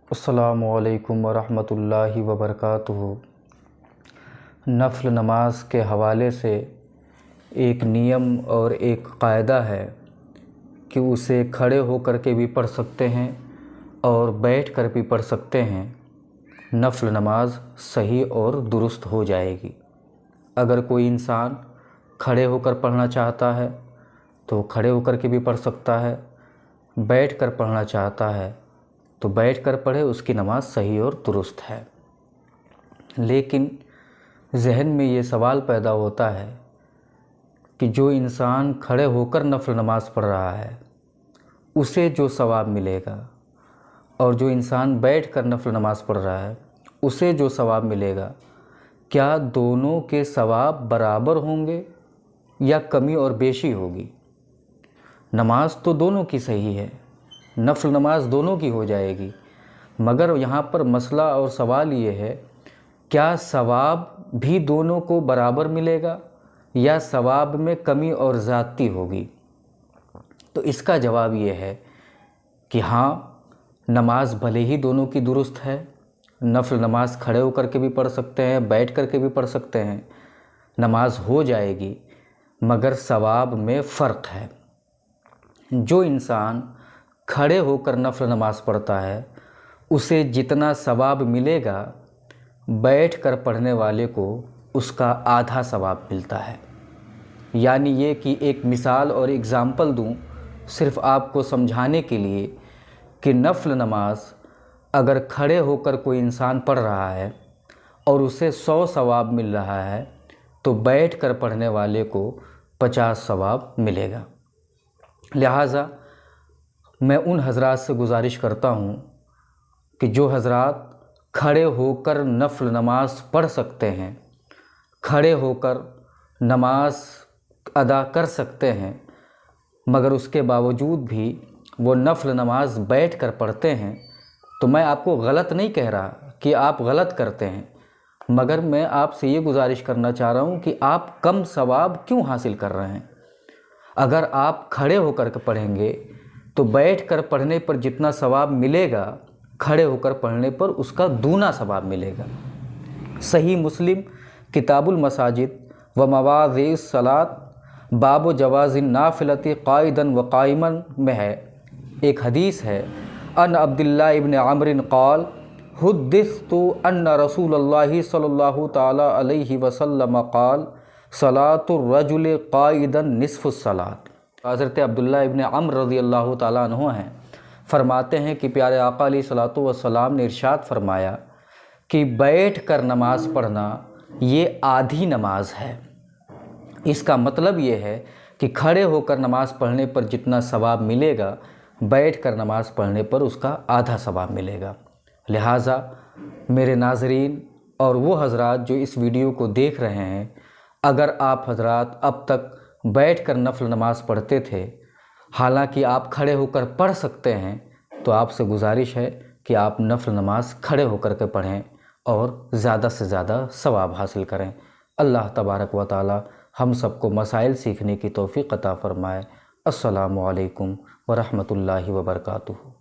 अस्सलामु अलैकुम वरहमतुल्लाहि वबरकातुहू। नफ़्ल नमाज के हवाले से एक नियम और एक क़ायदा है कि उसे खड़े होकर के भी पढ़ सकते हैं और बैठ कर भी पढ़ सकते हैं। नफ़्ल नमाज सही और दुरुस्त हो जाएगी। अगर कोई इंसान खड़े होकर पढ़ना चाहता है तो खड़े होकर के भी पढ़ सकता है, बैठ कर पढ़ना चाहता है तो बैठ कर पढ़े, उसकी नमाज सही और दुरुस्त है। लेकिन ज़हन में ये सवाल पैदा होता है कि जो इंसान खड़े होकर नफ़ल नमाज पढ़ रहा है उसे जो सवाब मिलेगा और जो इंसान बैठ कर नफ़ल नमाज पढ़ रहा है उसे जो सवाब मिलेगा, क्या दोनों के सवाब बराबर होंगे या कमी और बेशी होगी? नमाज तो दोनों की सही है, नफ़ल नमाज दोनों की हो जाएगी, मगर यहाँ पर मसला और सवाल ये है, क्या सवाब भी दोनों को बराबर मिलेगा या सवाब में कमी और ज़्यादती होगी? तो इसका जवाब ये है कि हाँ, नमाज भले ही दोनों की दुरुस्त है। नफ़ल नमाज खड़े होकर के भी पढ़ सकते हैं, बैठ कर के भी पढ़ सकते हैं, नमाज हो जाएगी, मगर सवाब में फ़र्क है। जो इंसान खड़े होकर नफ़ल नमाज पढ़ता है उसे जितना सवाब मिलेगा, बैठ कर पढ़ने वाले को उसका आधा सवाब मिलता है। यानी ये कि एक मिसाल और एग्ज़ाम्पल दूं सिर्फ़ आपको समझाने के लिए कि नफ़ल नमाज अगर खड़े होकर कोई इंसान पढ़ रहा है और उसे 100 सवाब मिल रहा है तो बैठ कर पढ़ने वाले को 50 सवाब मिलेगा। लिहाजा मैं उन हज़रात से गुजारिश करता हूँ कि जो हज़रात खड़े होकर नफ़ल नमाज पढ़ सकते हैं, खड़े होकर नमाज अदा कर सकते हैं, मगर उसके बावजूद भी वो नफ़ल नमाज बैठ कर पढ़ते हैं, तो मैं आपको गलत नहीं कह रहा कि आप गलत करते हैं, मगर मैं आपसे ये गुजारिश करना चाह रहा हूँ कि आप कम सवाब क्यों हासिल कर रहे हैं। अगर आप खड़े होकर के पढ़ेंगे तो बैठ कर पढ़ने पर जितना सवाब मिलेगा, खड़े होकर पढ़ने पर उसका दूना सवाब मिलेगा। सही मुस्लिम किताबुल मसाजिद व मवाज़िस सलात बाब जवाज़िन नाफिलती क़ाइदन व क़ाइमन में है, एक हदीस है, अन अब्दुल्लाह इब्न अम्रिन क़ाल हुद्दिस्तु अन्न रसूलुल्लाह सल्लल्लाहु तआला अलैहि वसल्लम क़ाल सलातुर रजुल क़ाइदन निस्फ़ुस सलात। हज़रत अब्दुल्लाह इब्न अम्र रज़ियल्लाहु ताला अन्हु हैं, फरमाते हैं कि प्यारे आका अलैहिस्सलातु वस्सलाम ने इरशाद फरमाया कि बैठ कर नमाज पढ़ना ये आधी नमाज है। इसका मतलब ये है कि खड़े होकर नमाज पढ़ने पर जितना सवाब मिलेगा, बैठ कर नमाज पढ़ने पर उसका आधा सवाब मिलेगा। लिहाजा मेरे नाज़रीन और वो हज़रात जो इस वीडियो को देख रहे हैं, अगर आप हज़रात अब तक बैठ कर नफ़ल नमाज पढ़ते थे, हालांकि आप खड़े होकर पढ़ सकते हैं, तो आपसे गुजारिश है कि आप नफ़ल नमाज खड़े होकर के पढ़ें और ज़्यादा से ज़्यादा सवाब हासिल करें। अल्लाह तबारक व तआला हम सबको मसाइल सीखने की तौफ़ीक़ अता फ़रमाए। अस्सलामु अलैकुम व रहमतुल्लाहि व बरकातुहू।